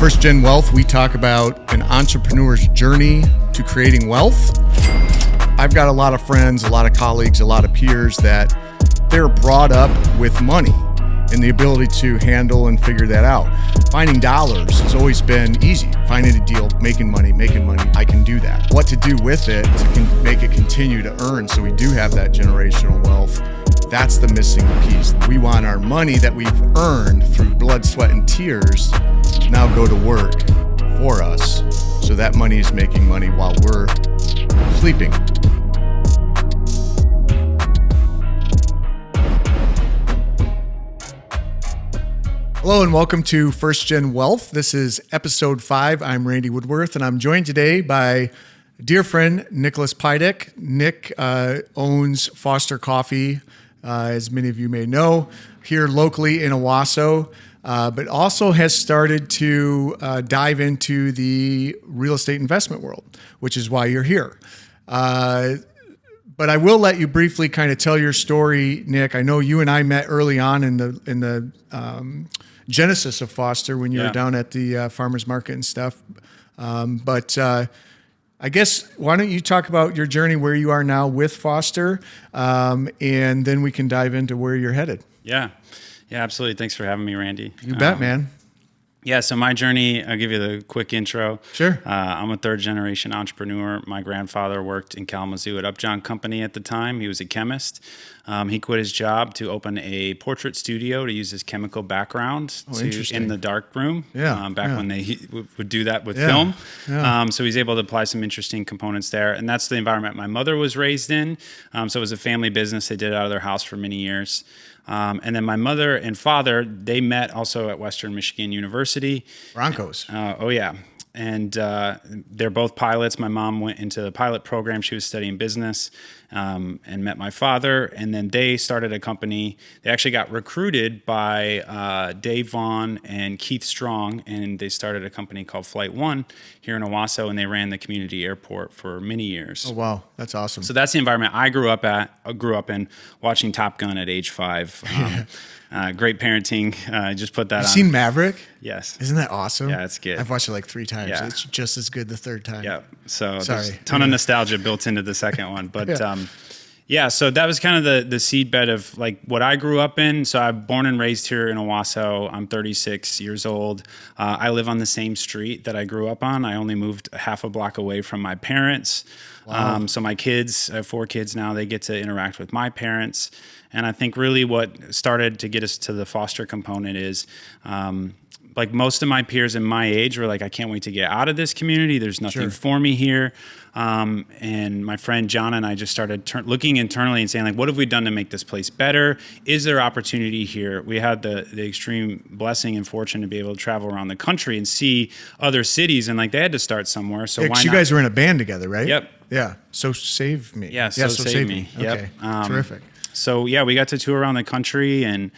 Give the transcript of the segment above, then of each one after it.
First Gen Wealth, we talk about an entrepreneur's journey to creating wealth. I've got a lot of friends, a lot of colleagues, a lot of peers that they're brought up with money and the ability to handle and figure that out. Finding dollars has always been easy. Finding a deal, making money, I can do that. What to do with it to make it continue to earn so we do have that generational wealth, that's the missing piece. We want our money that we've earned through blood, sweat, and tears to now go to work for us. So that money is making money while we're sleeping. Hello and welcome to First Gen Wealth. This is episode 5. I'm Randy Woodworth and I'm joined today by a dear friend, Nick Pidek. Nick owns Foster Coffee, as many of you may know, here locally in Owasso, but also has started to dive into the real estate investment world, which is why you're here. But I will let you briefly kind of tell your story, Nick. I know you and I met early on in the genesis of Foster when you were down at the farmers market and stuff. But I guess why don't you talk about your journey where you are now with Foster, and then we can dive into where you're headed. Yeah, absolutely. Thanks for having me, Randy. You bet, man. Yeah, so my journey, I'll give you the quick intro. Sure. I'm a third generation entrepreneur. My grandfather worked in Kalamazoo at Upjohn Company at the time. He was a chemist. He quit his job to open a portrait studio to use his chemical background in the dark room. When they would do that with film. Yeah. So he's able to apply some interesting components there. And that's the environment my mother was raised in. So it was a family business. They did it out of their house for many years. And then my mother and father, they met also at Western Michigan University. Broncos. And they're both pilots. My mom went into the pilot program. She was studying business and met my father. And then they started a company. They actually got recruited by Dave Vaughn and Keith Strong. And they started a company called Flight One here in Owasso. And they ran the community airport for many years. Oh, wow. That's awesome. So that's the environment I grew up in, watching Top Gun at age 5. Great parenting. Just put that on. You seen Maverick? Yes. Isn't that awesome? Yeah, it's good. I've watched it like 3 times. Yeah. It's just as good the third time. Yeah. So Sorry. there's a ton of nostalgia built into the second one. But so that was kind of the seedbed of like what I grew up in. So I'm born and raised here in Owasso. I'm 36 years old. I live on the same street that I grew up on. I only moved half a block away from my parents. Wow. So my kids, I have 4 kids now, they get to interact with my parents. And I think really what started to get us to the foster component is like most of my peers in my age were like, I can't wait to get out of this community. There's nothing for me here. And my friend John and I just started looking internally and saying, like, what have we done to make this place better? Is there opportunity here? We had the extreme blessing and fortune to be able to travel around the country and see other cities. And like they had to start somewhere. So why not? You guys were in a band together, right? Yep. Yeah. So Save Me. Yeah. So Save Me. Okay. Yep. Terrific. So we got to tour around the country and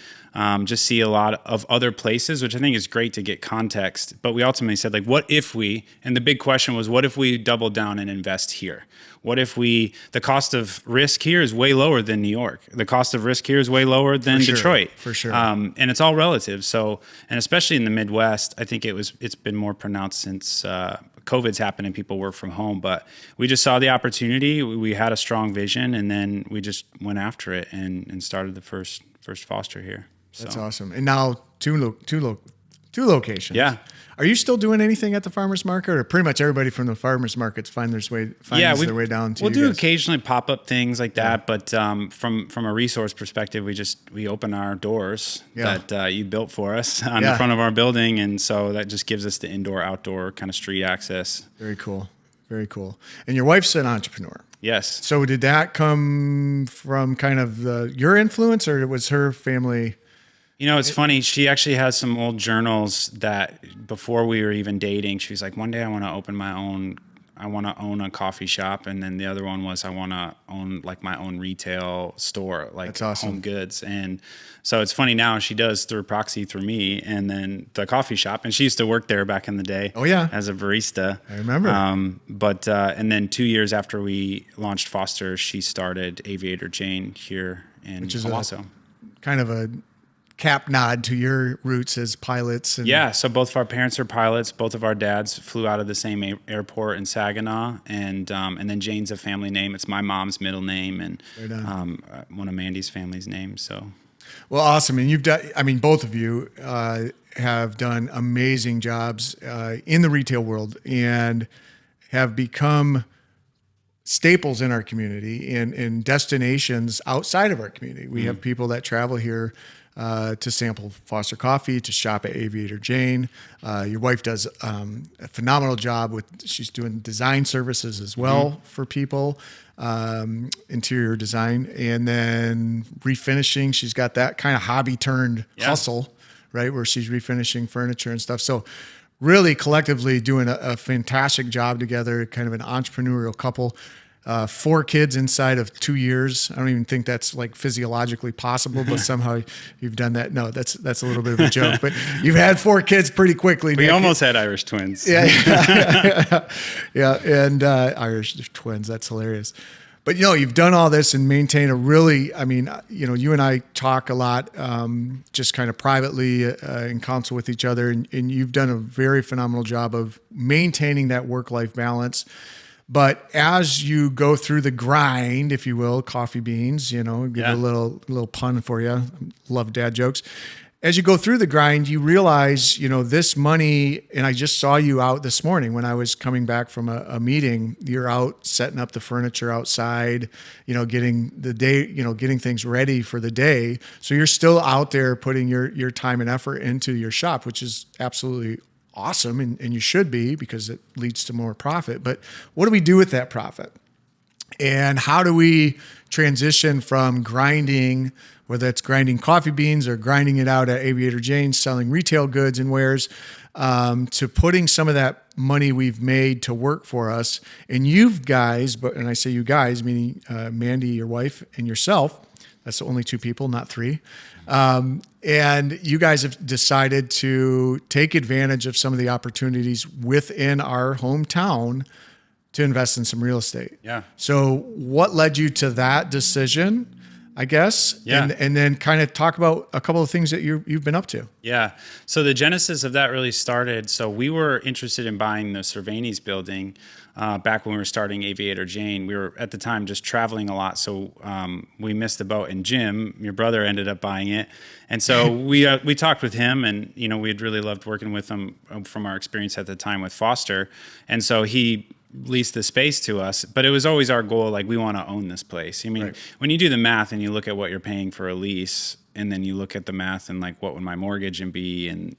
just see a lot of other places, which I think is great to get context. But we ultimately said, like, what if we, and the big question was, what if we double down and invest here? What if the cost of risk here is way lower than New York? The cost of risk here is way lower than Detroit. For sure. And it's all relative. So, and especially in the Midwest, I think it's been more pronounced since COVID's happened and people work from home, but we just saw the opportunity. We had a strong vision, and then we just went after it and started the first foster here. So. That's awesome. And now two locations. Yeah. Are you still doing anything at the farmers market, or pretty much everybody from the farmers markets finds their way down to? We'll do occasionally pop up things like that, but from a resource perspective, we open our doors that you built for us on the front of our building, and so that just gives us the indoor-outdoor kind of street access. Very cool, very cool. And your wife's an entrepreneur. Yes. So did that come from kind of your influence, or was her family? You know, it's funny. She actually has some old journals that before we were even dating, she was like, one day I want to own a coffee shop. And then the other one was, I want to own like my own retail store, like That's awesome. Home goods. And so it's funny now she does through proxy through me and then the coffee shop. And she used to work there back in the day. Oh yeah. As a barista. I remember. And then 2 years after we launched Foster, she started Aviator Jane here in Owasso. Kind of a cap nod to your roots as pilots. And Yeah, so both of our parents are pilots. Both of our dads flew out of the same airport in Saginaw, and then Jane's a family name. It's my mom's middle name, and one of Mandy's family's names. So, well, awesome. And you've done. I mean, both of you have done amazing jobs in the retail world and have become staples in our community and destinations outside of our community. We have people that travel here to sample Foster coffee, to shop at Aviator Jane. Your wife does a phenomenal job she's doing design services as well for people, interior design, and then refinishing. She's got that kind of hobby turned hustle, right? Where she's refinishing furniture and stuff. So really collectively doing a fantastic job together, kind of an entrepreneurial couple. 4 kids inside of 2 years. I don't even think that's like physiologically possible, but somehow you've done that. No, that's a little bit of a joke, but you've had 4 kids pretty quickly. We almost had Irish twins. Yeah. And Irish twins. That's hilarious. But, you've done all this and maintain a really, you and I talk a lot, just kind of privately in counsel with each other. And you've done a very phenomenal job of maintaining that work-life balance. But as you go through the grind, if you will, coffee beans, give a little pun for you. Love dad jokes. As you go through the grind, you realize, this money, and I just saw you out this morning when I was coming back from a meeting, you're out setting up the furniture outside, getting the day, getting things ready for the day. So you're still out there putting your time and effort into your shop, which is absolutely awesome, and you should be, because it leads to more profit. But what do we do with that profit? And how do we transition from grinding, whether it's grinding coffee beans or grinding it out at Aviator Jane, selling retail goods and wares, to putting some of that money we've made to work for us? And you guys, and I say you guys, meaning Mandy, your wife, and yourself, that's the only 2 people, not 3. And you guys have decided to take advantage of some of the opportunities within our hometown to invest in some real estate. Yeah. So what led you to that decision, I guess? Yeah. And then kind of talk about a couple of things that you've been up to. Yeah. So the genesis of that really started. So we were interested in buying the Cervantes building back when we were starting Aviator Jane. We were at the time just traveling a lot, so we missed the boat. And Jim, your brother, ended up buying it. And so we talked with him, and we had really loved working with him from our experience at the time with Foster. And so he leased the space to us, but it was always our goal, like, we want to own this place. Right. When you do the math and you look at what you're paying for a lease, and then you look at the math and like, what would my mortgage be? And,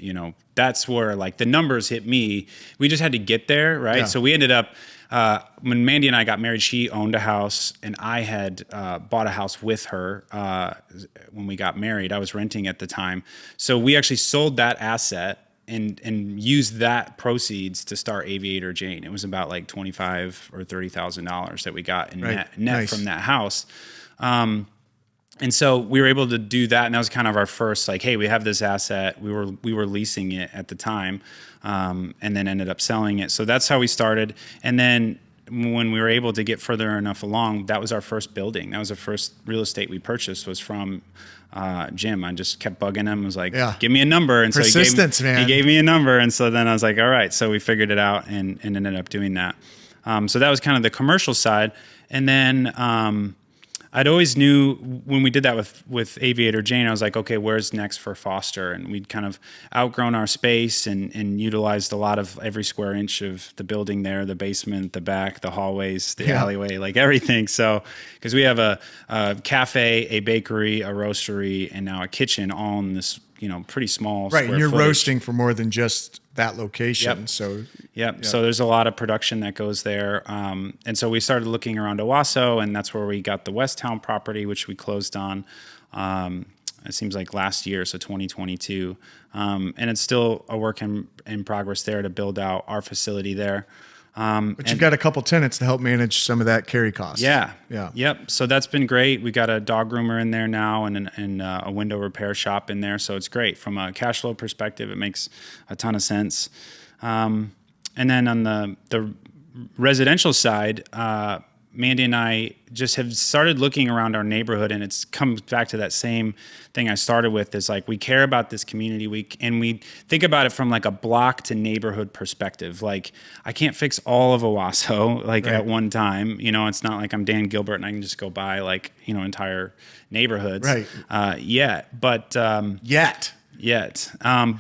that's where like the numbers hit me. We just had to get there. Right. Yeah. So we ended up, when Mandy and I got married, she owned a house, and I had bought a house with her when we got married. I was renting at the time. So we actually sold that asset and used that proceeds to start Aviator Jane. It was about like $25,000 or $30,000 that we got in net nice. From that house. And so we were able to do that, and that was kind of our first, like, hey, we have this asset. We were leasing it at the time, and then ended up selling it. So that's how we started. And then when we were able to get further enough along, that was our first building. That was the first real estate we purchased, was from Jim. I just kept bugging him. I was like, give me a number. And persistence, so he gave me a number. And so then I was like, all right. So we figured it out and ended up doing that. So that was kind of the commercial side. And then I'd always knew when we did that with Aviator Jane, I was like, okay, where's next for Foster? And we'd kind of outgrown our space and utilized a lot of every square inch of the building there, the basement, the back, the hallways, the alleyway, like everything. So, because we have a cafe, a bakery, a roastery, and now a kitchen all in this, pretty small right, square and you're footage. Roasting for more than just that location. Yep. So So there's a lot of production that goes there. And so we started looking around Owasso, and that's where we got the Westtown property, which we closed on, it seems like last year, so 2022. And it's still a work in progress there to build out our facility there. But you've got a couple tenants to help manage some of that carry cost. Yeah. Yep. So that's been great. We got a dog groomer in there now and a window repair shop in there. So it's great from a cash flow perspective. It makes a ton of sense. And then on the residential side, Mandy and I just have started looking around our neighborhood, and it's comes back to that same thing I started with, is like, we care about this community. We think about it from like a block to neighborhood perspective. Like, I can't fix all of Owasso like at one time. You know, it's not like I'm Dan Gilbert and I can just go buy like, you know, entire neighborhoods. Yet. But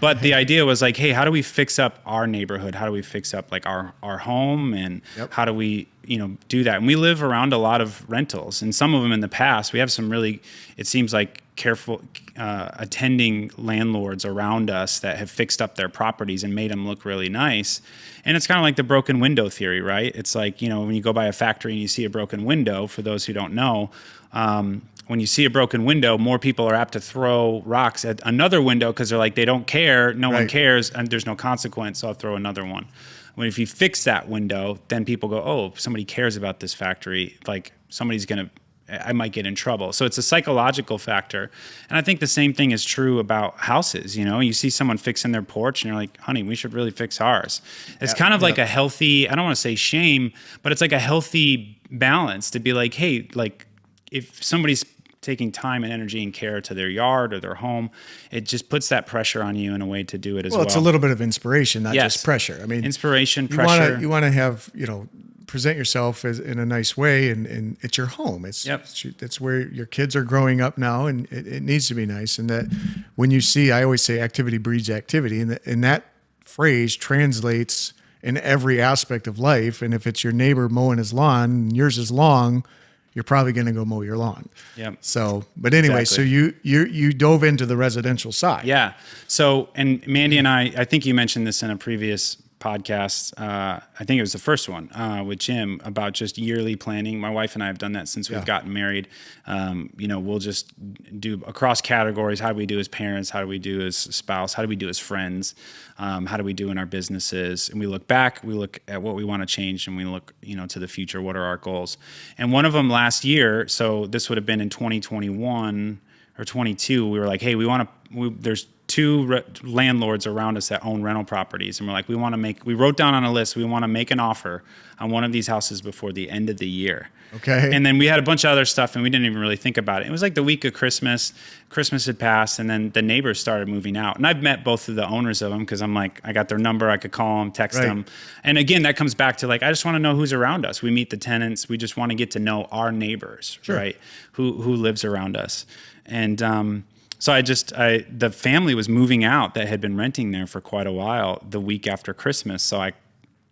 but the idea was like, hey, how do we fix up our neighborhood? How do we fix up like our home, and how do we, you know, do that? And we live around a lot of rentals, and some of them in the past, we have some really, it seems like, careful attending landlords around us that have fixed up their properties and made them look really nice. And it's kind of like the broken window theory, right? It's like, you know, when you go by a factory and you see a broken window, for those who don't know, when you see a broken window, more people are apt to throw rocks at another window because they're like, they don't care, no one cares, and there's no consequence, so I'll throw another one. When if you fix that window, then people go, oh, somebody cares about this factory, like I might get in trouble. So it's a psychological factor. And I think the same thing is true about houses. You know, you see someone fixing their porch and you're like, honey, we should really fix ours. It's kind of like a healthy, I don't want to say shame, but it's like a healthy balance to be like, hey, like, if somebody's taking time and energy and care to their yard or their home, it just puts that pressure on you in a way to do it as well. Well, it's a little bit of inspiration, not just pressure. I mean, inspiration, pressure. You want to have, you know, present yourself in a nice way, and it's your home. It's where your kids are growing up now, and it needs to be nice. And that when you see, I always say activity breeds activity, and that phrase translates in every aspect of life. And if it's your neighbor mowing his lawn and yours is long, you're probably going to go mow your lawn. Yeah. So, but anyway, so you dove into the residential side. Yeah. So, and Mandy and I think you mentioned this in a previous podcast. I think it was the first one with Jim, about just yearly planning. My wife and I have done that since we've gotten married. You know, we'll just do across categories. How do we do as parents? How do we do as spouse? How do we do as friends? How do we do in our businesses? And we look back, we look at what we want to change, and we look, you know, to the future. What are our goals? And one of them last year, so this would have been in 2021 or 22, we were like, hey, there's two landlords around us that own rental properties. And we're like, we wrote down on a list, we want to make an offer on one of these houses before the end of the year. Okay. And then we had a bunch of other stuff, and we didn't even really think about it. It was like the week of Christmas. Christmas had passed, and then the neighbors started moving out. And I've met both of the owners of them because I'm like, I got their number. I could call them, text them. And again, that comes back to like, I just want to know who's around us. We meet the tenants. We just want to get to know our neighbors, right? Who lives around us. And so the family was moving out that had been renting there for quite a while the week after Christmas. So I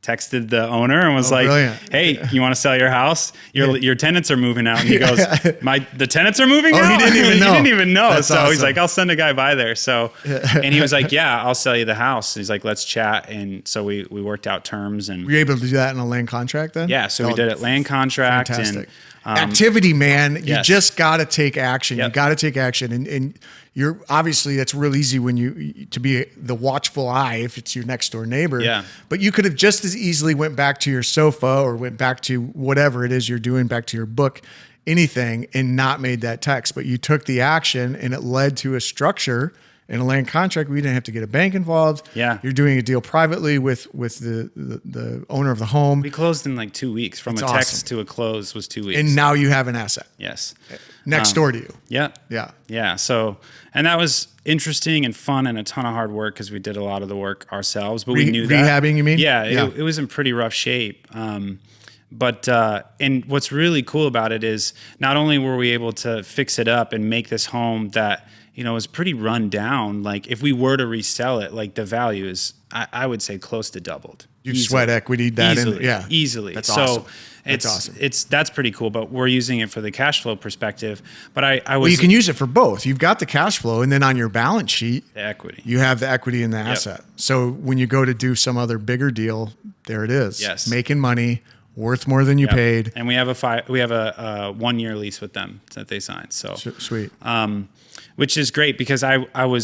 texted the owner and was like, brilliant. Hey, you want to sell your house? Your tenants are moving out. And he goes, the tenants are moving out? He didn't even know. That's so awesome. He's like, I'll send a guy by there. So, and he was like, yeah, I'll sell you the house. He's like, let's chat. And so we worked out terms. And were you able to do that in a land contract then? Yeah. So we did it land contract. Fantastic. And activity, man. You just got to take action. Yep. You got to take action. And you're obviously, that's real easy when to be the watchful eye if it's your next door neighbor. Yeah. But you could have just as easily went back to your sofa or went back to whatever it is you're doing, back to your book, anything, and not made that text. But you took the action, and it led to a structure in a land contract. We didn't have to get a bank involved. Yeah. You're doing a deal privately with the owner of the home. We closed in like 2 weeks. From a text to a close was 2 weeks. And now you have an asset. Yes. Next door to you. Yeah. Yeah. Yeah. So, and that was interesting and fun and a ton of hard work because we did a lot of the work ourselves, but we knew that. Rehabbing, you mean? Yeah. It was in pretty rough shape. But and what's really cool about it is not only were we able to fix it up and make this home that, you know, is pretty run down. Like if we were to resell it, like the value is, I would say, close to doubled. You sweat equity that easily, in, yeah, easily. That's awesome. That's awesome. That's pretty cool. But we're using it for the cash flow perspective. But well, you can use it for both. You've got the cash flow, and then on your balance sheet, the equity. You have the equity in the asset. So when you go to do some other bigger deal, there it is. Yes, making money, worth more than you paid. And we have a 1 year lease with them that they signed. So sweet. Which is great because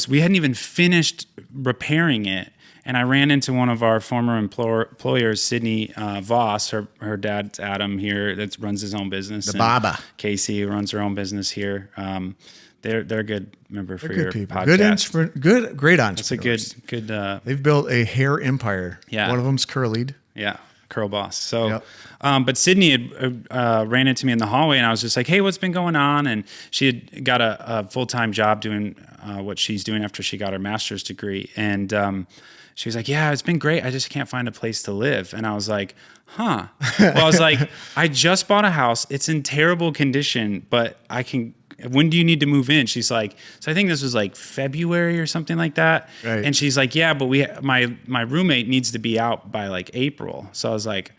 we hadn't even finished repairing it. And I ran into one of our former employers, Sydney Voss. Her dad's Adam here that runs his own business. The Baba. Casey who runs her own business here. They're a good member for your people. podcast. Great entrepreneurs. It's a good. They've built a hair empire. Yeah. One of them's curlied. Yeah. Curl Boss. So, Yep. But Sydney had ran into me in the hallway, and I was just like, "Hey, what's been going on?" And she had got a full-time job doing what she's doing after she got her master's degree. And she was like, "Yeah, it's been great. I just can't find a place to live." And I was like, "Huh." Well, I was like, "I just bought a house. It's in terrible condition, but I can." When do you need to move in? She's like, so I think this was like February or something like that. Right. And she's like, yeah, but my roommate needs to be out by like April. So I was like,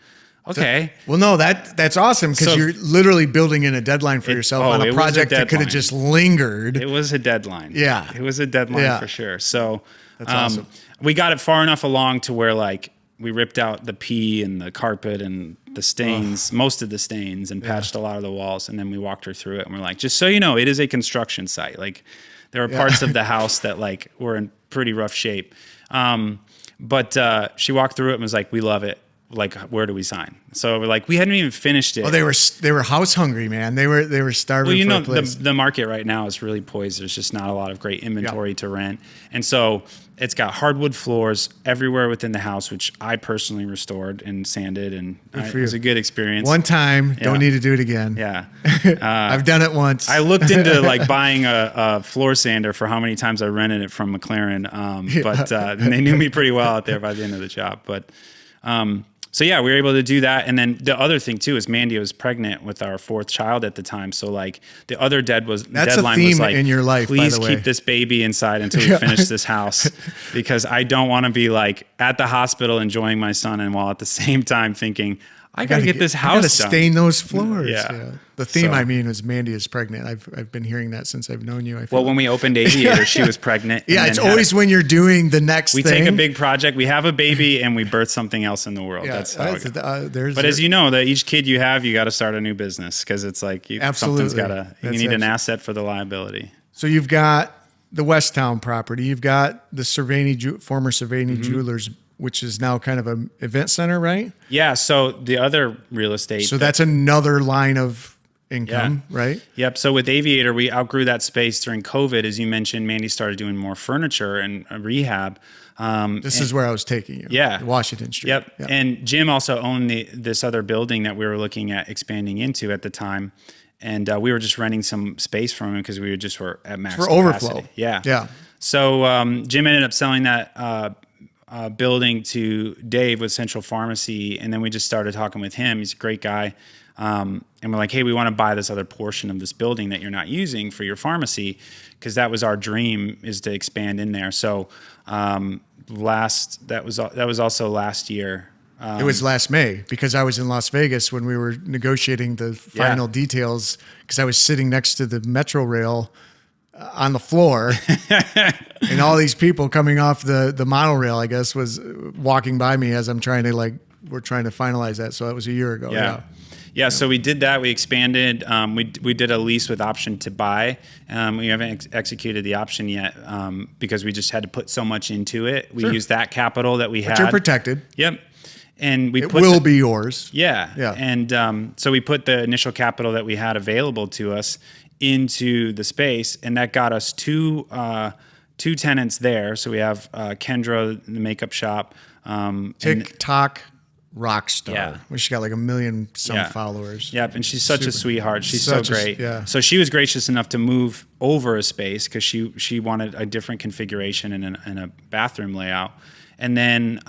okay. Well, no, that's awesome because So- you're literally building in a deadline for yourself on it a was a project that could have deadline. just lingered. It was a deadline. Yeah. It was a deadline Yeah. for sure. So That's awesome. we got it far enough along to where like we ripped out the pee and the carpet and the stains, most of the stains, and patched a lot of the walls. And then we walked her through it, and we're like, just so you know, it is a construction site. Like there are parts of the house that like were in pretty rough shape. But she walked through it and was like, we love it. Like, where do we sign? So we're like, we hadn't even finished it. Oh, they were house hungry, man. They were starving. Well, you for know, a place. the market right now is really poised. There's just not a lot of great inventory to rent. And so it's got hardwood floors everywhere within the house, which I personally restored and sanded. And it was a good experience. One time, don't need to do it again. Yeah. I've done it once. I looked into like buying a floor sander for how many times I rented it from McLaren. But they knew me pretty well out there by the end of the job. But so yeah, we were able to do that. And then the other thing too is Mandy was pregnant with our fourth child at the time. So like the other That's deadline a theme was like, in your life, by please the way. keep this baby inside until we finish this house, because I don't want to be like at the hospital enjoying my son and while at the same time thinking, I gotta get this I house gotta done. stain those floors. Yeah. The theme, So- I mean, was Mandy is pregnant. I've been hearing that since I've known you. I feel Well, when we opened Aviator, she was pregnant. yeah, and it's then had always when you're doing the next we thing. take a big project, we have a baby, and we birth something else in the world. Yeah, That's how it goes. there's But as you know, that each kid you have, you got to start a new business, because it's like Absolutely. something's got to. You That's need an asset for the liability. So you've got the Westtown property. You've got the former Cervini Mm-hmm. Jewelers, which is now kind of an event center, right? Yeah. So the other real estate. So that's another line of income, right? Yep. So with Aviator, we outgrew that space during COVID. As you mentioned, Mandy started doing more furniture and rehab. This is where I was taking you. Yeah. Washington Street. Yep. And Jim also owned this other building that we were looking at expanding into at the time. And we were just renting some space from him because we were at max For capacity. overflow. Yeah. Yeah. So Jim ended up selling that building to Dave with Central Pharmacy, and then we just started talking with him. He's a great guy. And we're like, hey, we want to buy this other portion of this building that you're not using for your pharmacy, because that was our dream, is to expand in there. So that was also last year. It was last May, because I was in Las Vegas when we were negotiating the final details, because I was sitting next to the Metro rail on the floor and all these people coming off the monorail, I guess, was walking by me as we're trying to finalize that. So that was a year ago. Yeah, so we did that. We expanded. We did a lease with option to buy. We haven't executed the option yet because we just had to put so much into it. We used that capital that we had. But you're protected. Yep. And It will be yours. Yeah. Yeah. And so we put the initial capital that we had available to us into the space, and that got us two tenants there. So we have Kendra, the makeup shop. TikTok rock star. Yeah. She's got like 1 million followers. Yep, and she's such a sweetheart. She's Such so a- great. yeah. So she was gracious enough to move over a space because she wanted a different configuration and a bathroom layout. And then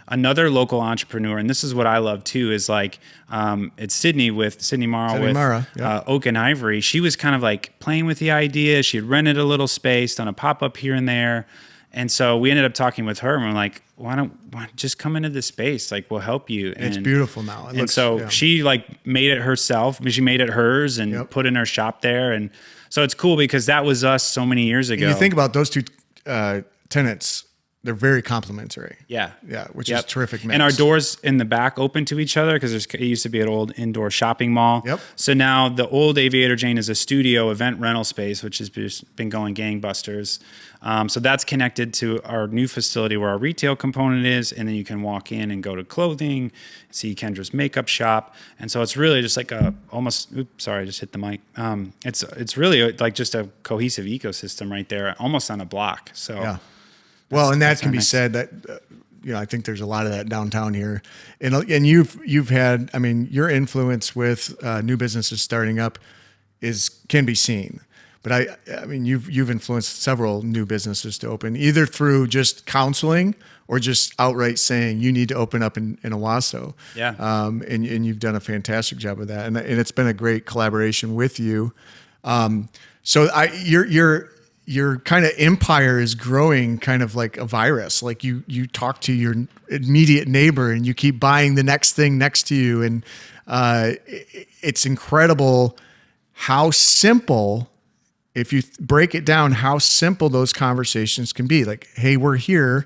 another local entrepreneur, and this is what I love too, is like it's Sydney Morrow with Oak and Ivory. She was kind of like playing with the idea. She had rented a little space, done a pop-up here and there. And so we ended up talking with her, and we're like, why don't just come into this space? Like, we'll help you. And It's beautiful now. She like made it herself. She made it hers and put in her shop there. And so it's cool because that was us so many years ago. You think about those two tenants, they're very complementary. Yeah. Yeah, which is terrific mix. And our doors in the back open to each other because it used to be an old indoor shopping mall. Yep. So now the old Aviator Jane is a studio event rental space, which has just been going gangbusters. So that's connected to our new facility where our retail component is, and then you can walk in and go to clothing, see Kendra's makeup shop, and so it's really just like I just hit the mic. It's really like just a cohesive ecosystem right there, almost on a block. So yeah. Well, and that can be nice. said that I think there's a lot of that downtown here, and you've had, I mean, your influence with new businesses starting up can be seen. But I mean, you've influenced several new businesses to open, either through just counseling or just outright saying you need to open up in Owasso. Yeah. And you've done a fantastic job of that, and it's been a great collaboration with you. So your kind of empire is growing kind of like a virus. Like you talk to your immediate neighbor and you keep buying the next thing next to you, and it's incredible how simple. If you break it down, how simple those conversations can be. Like, hey, we're here.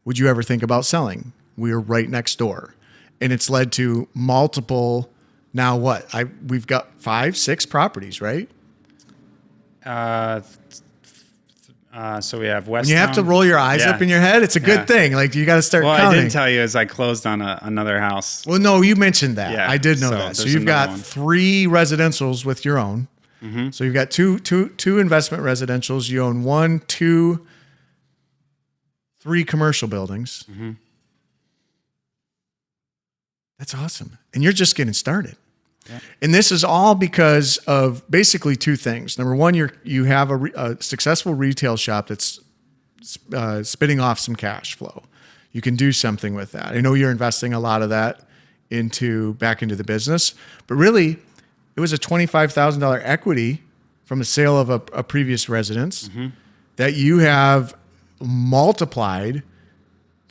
Would you ever think about selling? We're right next door. And it's led to multiple, now what? We've got 5, 6 properties, right? So we have West. When you have to roll your eyes up in your head, it's a good thing. Like, you got to start counting. I didn't tell you as I closed on another house. Well, no, you mentioned that. Yeah, I did know that. So you've got 3 residentials with your own. Mm-hmm. So you've got two investment residentials. You own 1, 2, 3 commercial buildings. Mm-hmm. That's awesome. And you're just getting started. Yeah. And this is all because of basically 2 things. Number one, you have a successful retail shop that's spitting off some cash flow. You can do something with that. I know you're investing a lot of that back into the business, but really, it was a $25,000 equity from the sale of a previous residence that you have multiplied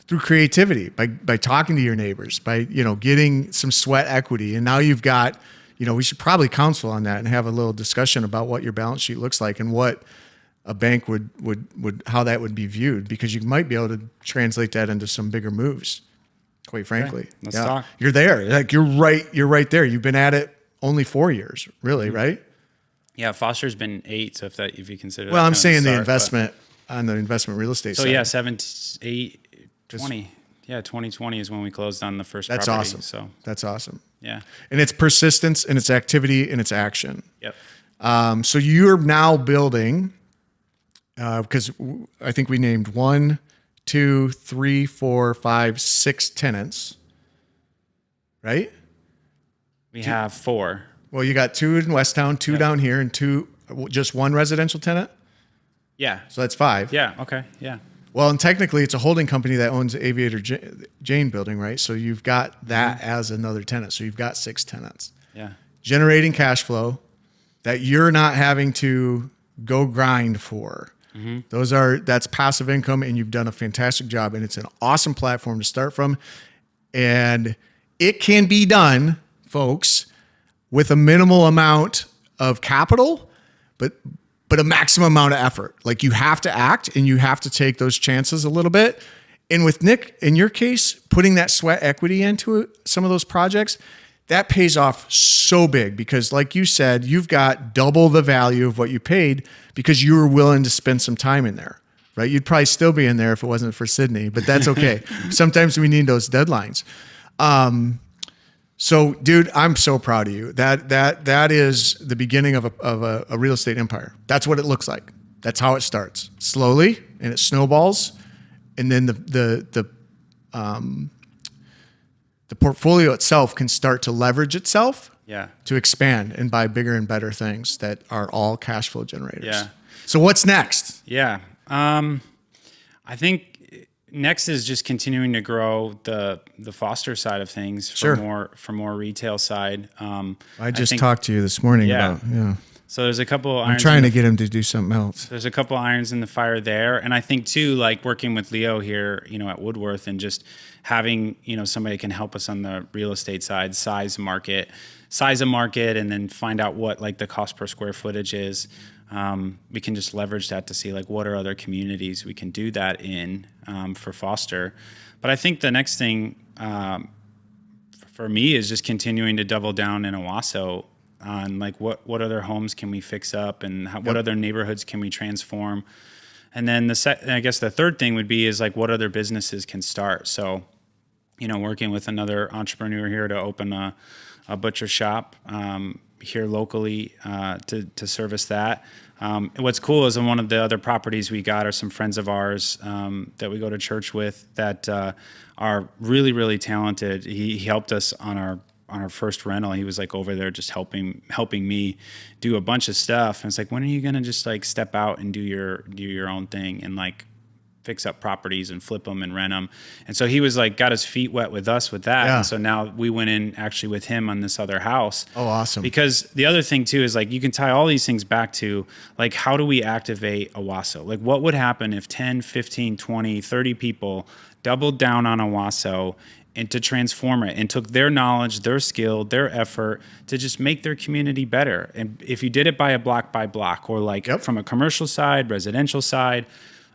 through creativity by talking to your neighbors, by getting some sweat equity, and now you've got. We should probably counsel on that and have a little discussion about what your balance sheet looks like and what a bank would how that would be viewed, because you might be able to translate that into some bigger moves. Quite frankly, okay, let's talk. You're there. Like you're right there. You've been at it. Only 4 years, really, right? Yeah, Foster's been 8. So if you consider. Well, I'm saying the investment on the investment real estate side. So yeah, 7, 8, 20. Yeah, 2020 is when we closed on the first property. That's awesome. So that's awesome. Yeah, and it's persistence and it's activity and it's action. Yep. So you're now building, because I think we named 1, 2, 3, 4, 5, 6 tenants, right? We have 4. Well, you got 2 in Westtown, 2 down here, and 2, just 1 residential tenant? Yeah. So that's 5. Yeah, okay, yeah. Well, and technically it's a holding company that owns the Aviator Jane building, right? So you've got that as another tenant. So you've got 6 tenants. Yeah. Generating cash flow that you're not having to go grind for. Mm-hmm. That's passive income, and you've done a fantastic job, and it's an awesome platform to start from. And it can be done, folks, with a minimal amount of capital, but a maximum amount of effort. Like, you have to act and you have to take those chances a little bit. And with Nick, in your case, putting that sweat equity into some of those projects, that pays off so big, because like you said, you've got double the value of what you paid because you were willing to spend some time in there, right? You'd probably still be in there if it wasn't for Sydney, but that's okay. Sometimes we need those deadlines. So, dude, I'm so proud of you. That is the beginning of a real estate empire. That's what it looks like. That's how it starts, slowly, and it snowballs, and then the portfolio itself can start to leverage itself, to expand and buy bigger and better things that are all cash flow generators. Yeah. So what's next? Yeah. I think next is just continuing to grow the Foster side of things for more retail side. I just talked to you this morning about. So there's a couple. I'm trying to get him to do something else. There's a couple irons in the fire there, and I think too, like working with Leo here, at Woodworth, and just having somebody can help us on the real estate side, size a market, and then find out what like the cost per square footage is. We can just leverage that to see like what are other communities we can do that in for Foster. But I think the next thing for me is just continuing to double down in Owasso on like what other homes can we fix up, and what other neighborhoods can we transform. And then I guess the third thing would be is like what other businesses can start. So, working with another entrepreneur here to open a butcher shop, here locally to service that. What's cool is on one of the other properties we got are some friends of ours that we go to church with that are really, really talented. He helped us on our first rental. He was like over there just helping me do a bunch of stuff. And it's like, when are you gonna just like step out and do your own thing and like fix up properties and flip them and rent them? And so he was like, got his feet wet with us with that. Yeah. And so now we went in actually with him on this other house. Oh, awesome. Because the other thing too is like, you can tie all these things back to like, how do we activate Owasso? Like what would happen if 10, 15, 20, 30 people doubled down on Owasso and to transform it and took their knowledge, their skill, their effort to just make their community better? And if you did it by block or like from a commercial side, residential side,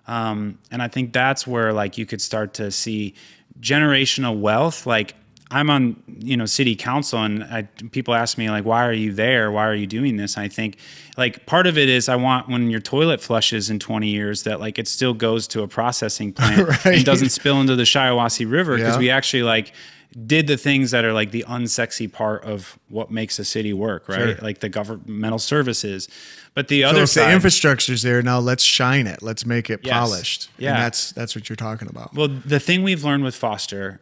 and I think that's where like you could start to see generational wealth. Like I'm on, city council, and people ask me like, why are you there? Why are you doing this? And I think like part of it is I want when your toilet flushes in 20 years that like it still goes to a processing plant right. and doesn't spill into the Shiawassee River, because we actually like did the things that are like the unsexy part of what makes a city work, right? Sure. Like the governmental services. But the other if side, the infrastructure's there, now let's shine it. Let's make it Yes. polished. Yeah. And that's what you're talking about. well, the thing we've learned with Foster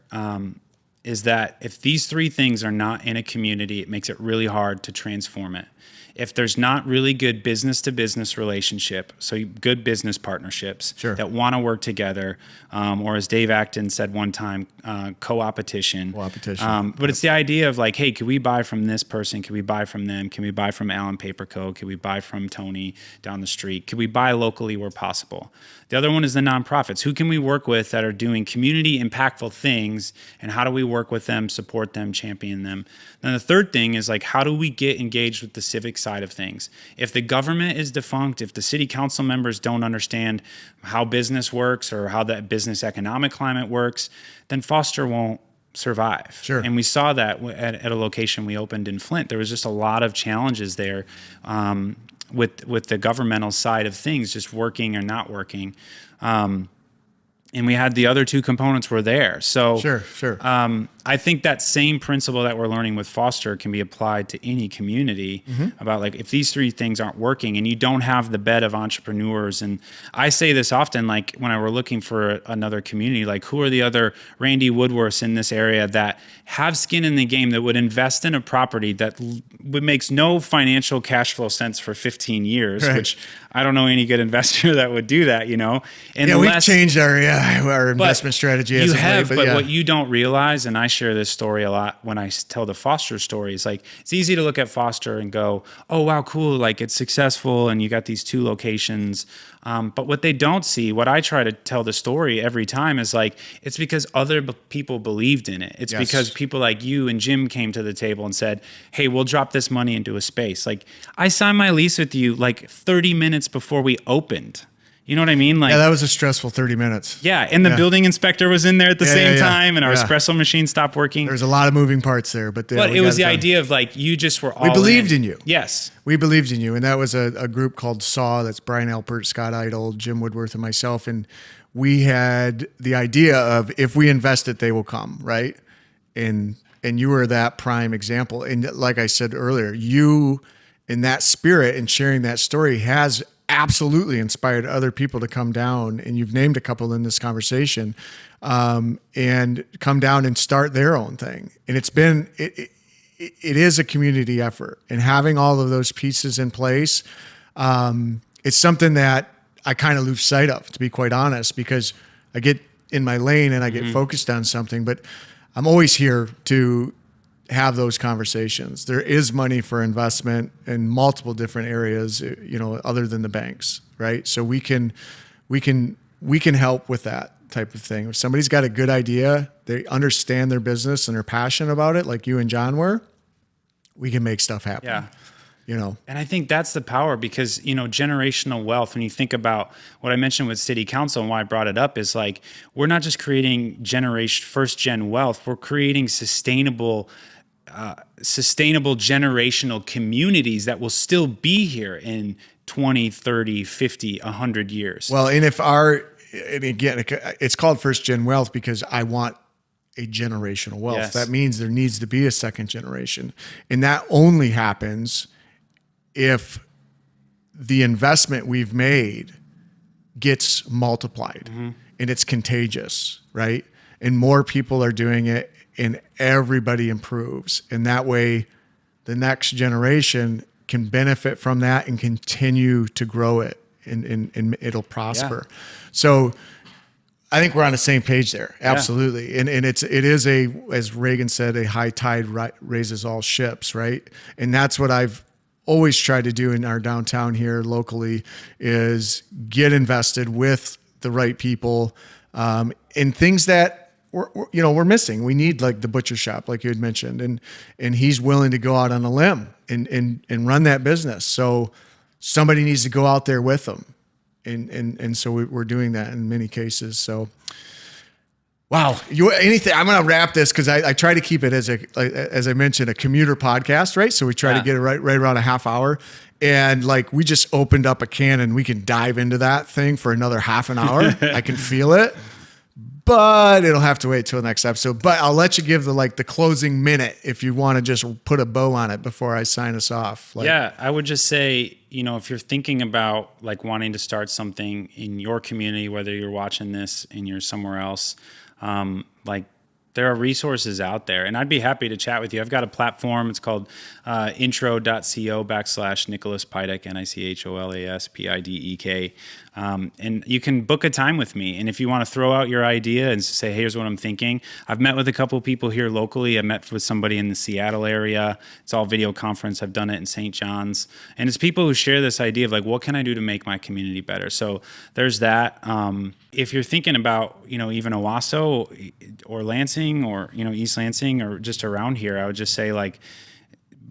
is that if these three things are not in a community, it makes it really hard to transform it. If there's not really good business to business relationship, so good business partnerships that want to work together, or as Dave Acton said one time, co-opetition. But it's the idea of like, hey, can we buy from this person? Can we buy from them? Can we buy from Allen Paper Co? Can we buy from Tony down the street? Can we buy locally where possible? The other one is the nonprofits. Who can we work with that are doing community impactful things, and how do we work with them, support them, champion them? Then the third thing is like, how do we get engaged with the civic side of things? If the government is defunct, if the city council members don't understand how business works or how that business economic climate works, then Foster won't survive. Sure. And we saw that at a location we opened in Flint. There was just a lot of challenges there with the governmental side of things, just working or not working. And we had the other two components were there. So Sure. I think that same principle that we're learning with Foster can be applied to any community about like, if these three things aren't working and you don't have the bed of entrepreneurs. And I say this often, like when I were looking for another community, like who are the other Randy Woodworths in this area that have skin in the game, that would invest in a property that makes no financial cash flow sense for 15 years, which I don't know any good investor that would do that, And we've changed our investment strategy. You have, but what you don't realize, and I share this story a lot when I tell the Foster story, is like, it's easy to look at Foster and go, oh, wow, cool. Like it's successful and you got these two locations. But what they don't see, what I try to tell the story every time is like, it's because other people believed in it. It's because people like you and Jim came to the table and said, hey, we'll drop this money into a space. Like I signed my lease with you like 30 minutes before we opened. You know what I mean? Like, that was a stressful 30 minutes. Yeah, and the building inspector was in there at the same time, and our espresso machine stopped working. There's a lot of moving parts there, but it was the idea of like, you just were all in. We believed in you. Yes. We believed in you, and that was a group called SAW. That's Brian Alpert, Scott Idle, Jim Woodworth, and myself, and we had the idea of if we invest it, they will come, right? And you were that prime example. And like I said earlier, you in that spirit and sharing that story has absolutely inspired other people to come down, and you've named a couple in this conversation, and come down and start their own thing. And it is a community effort, and having all of those pieces in place, it's something that I kind of lose sight of, to be quite honest, because I get in my lane and I get focused on something, but I'm always here to have those conversations. There is money for investment in multiple different areas, other than the banks, right? So we can help with that type of thing. If somebody's got a good idea, they understand their business and are passionate about it, like you and John were, we can make stuff happen. Yeah. And I think that's the power, because, generational wealth, when you think about what I mentioned with city council and why I brought it up, is like, we're not just creating first gen wealth, we're creating sustainable generational communities that will still be here in 20, 30, 50, 100 years. Well, and again, it's called first gen wealth because I want a generational wealth. Yes. That means there needs to be a second generation. And that only happens if the investment we've made gets multiplied and it's contagious, right? And more people are doing it and everybody improves. And that way the next generation can benefit from that and continue to grow it and it'll prosper. Yeah. So I think we're on the same page there. Absolutely. Yeah. And it is as Reagan said, a high tide raises all ships, right? And that's what I've always tried to do in our downtown here locally is get invested with the right people in things that we're missing. We need like the butcher shop, like you had mentioned, and he's willing to go out on a limb and run that business. So somebody needs to go out there with them. And so we're doing that in many cases. So, wow. I'm going to wrap this because I try to keep it as I mentioned, a commuter podcast, right? So we try to get it right around a half hour. And like, we just opened up a can and we can dive into that thing for another half an hour. I can feel it, but it'll have to wait till the next episode. But I'll let you give the closing minute if you want to just put a bow on it before I sign us off. Yeah, I would just say, if you're thinking about like wanting to start something in your community, whether you're watching this and you're somewhere else, there are resources out there, and I'd be happy to chat with you. I've got a platform. It's called intro.co/Nicholas Pidek, Nicholaspidek. And you can book a time with me. And if you want to throw out your idea and say, here's what I'm thinking. I've met with a couple of people here locally. I met with somebody in the Seattle area. It's all video conference. I've done it in St. John's. And it's people who share this idea of like, what can I do to make my community better? So there's that. If you're thinking about, even Owasso or Lansing or, East Lansing or just around here, I would just say like,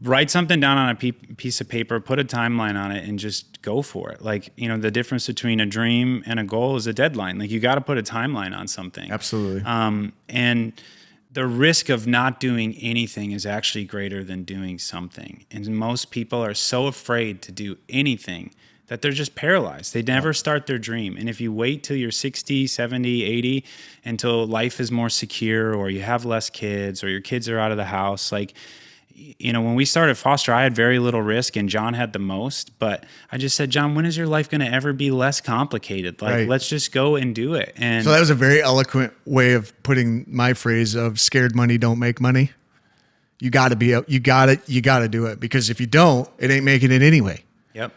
write something down on a piece of paper, put a timeline on it, and just go for it. Like, the difference between a dream and a goal is a deadline. Like, you got to put a timeline on something. Absolutely. And the risk of not doing anything is actually greater than doing something. And most people are so afraid to do anything that they're just paralyzed. They never start their dream. And if you wait till you're 60, 70, 80, until life is more secure or you have less kids or your kids are out of the house, when we started Foster, I had very little risk and John had the most, but I just said, John, when is your life going to ever be less complicated? Let's just go and do it. And so that was a very eloquent way of putting my phrase of scared money don't make money. You got to do it, because if you don't, it ain't making it anyway. Yep.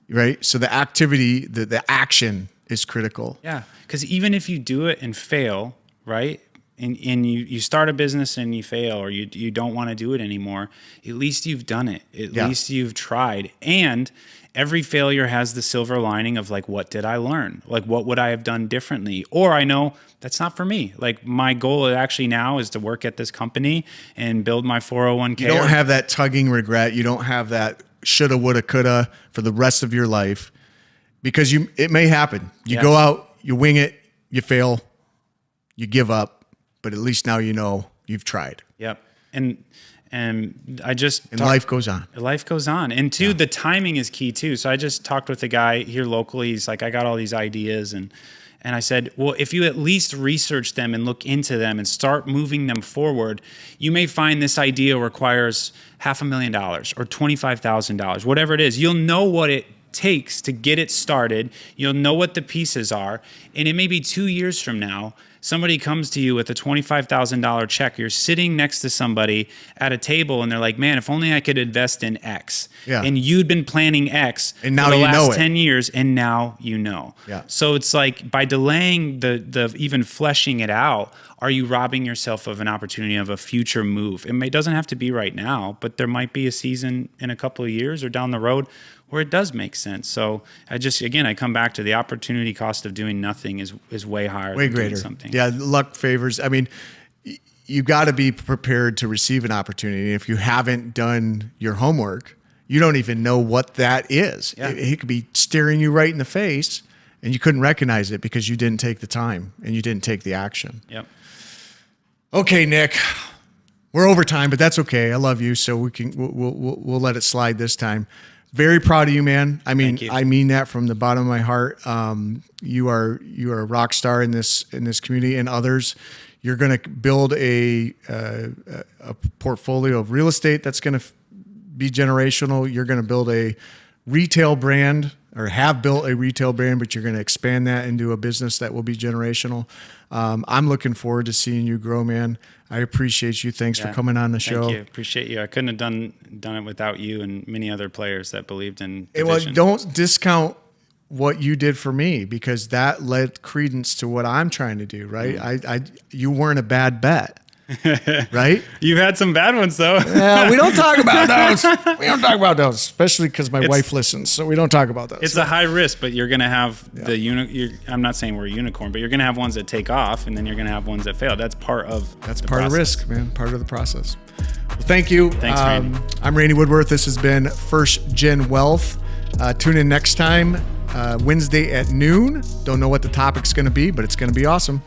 Right. So the activity, the action is critical. Yeah. Because even if you do it and fail, right? And you start a business and you fail, or you don't want to do it anymore, at least you've done it. At least you've tried. And every failure has the silver lining of like, what did I learn? Like, what would I have done differently? Or I know that's not for me. Like, my goal actually now is to work at this company and build my 401k. You don't have that tugging regret. You don't have that shoulda, woulda, coulda for the rest of your life, because it may happen. You go out, you wing it, you fail, you give up. But at least now you've tried. Yep. And life goes on. Life goes on. And two, the timing is key too. So I just talked with a guy here locally. He's like, I got all these ideas. And I said, well, if you at least research them and look into them and start moving them forward, you may find this idea requires $500,000 or $25,000, whatever it is. You'll know what it takes to get it started. You'll know what the pieces are. And it may be 2 years from now, somebody comes to you with a $25,000 check. You're sitting next to somebody at a table and they're like, man, if only I could invest in X. Yeah. And you'd been planning X and now for the you know last it. 10 years, and now you know. Yeah. So it's like, by delaying the even fleshing it out, are you robbing yourself of an opportunity of a future move? It doesn't have to be right now, but there might be a season in a couple of years or down the road where it does make sense. So I come back to the opportunity cost of doing nothing is way higher. Way than greater. Doing something. Yeah, luck favors. I mean, you got to be prepared to receive an opportunity. If you haven't done your homework, you don't even know what that is. Yeah. It could be staring you right in the face, and you couldn't recognize it because you didn't take the time and you didn't take the action. Yep. Okay, Nick. We're over time, but that's okay. I love you, so we'll let it slide this time. Very proud of you, man. I mean, I mean that from the bottom of my heart. You are a rock star in this community, and others. You're going to build a portfolio of real estate that's going to be generational. You're going to build a retail brand, or have built a retail brand, but you're going to expand that into a business that will be generational. I'm looking forward to seeing you grow, man. I appreciate you. Thanks for coming on the show. Thank you. Appreciate you. I couldn't have done it without you and many other players that believed in Well, division. don't discount what you did for me, because that led credence to what I'm trying to do, right? You weren't a bad bet. Right? You've had some bad ones though. Yeah, we don't talk about those. We don't talk about those, especially because my wife listens, so we don't talk about those. It's a high risk, but you're going to have I'm not saying we're a unicorn, but you're going to have ones that take off, and then you're going to have ones that fail. That's part of of risk, man. Part of the process. Well, thank you. Thanks, Randy. I'm Randy Woodworth. This has been First Gen Wealth. Tune in next time, Wednesday at noon. Don't know what the topic's going to be, but it's going to be awesome.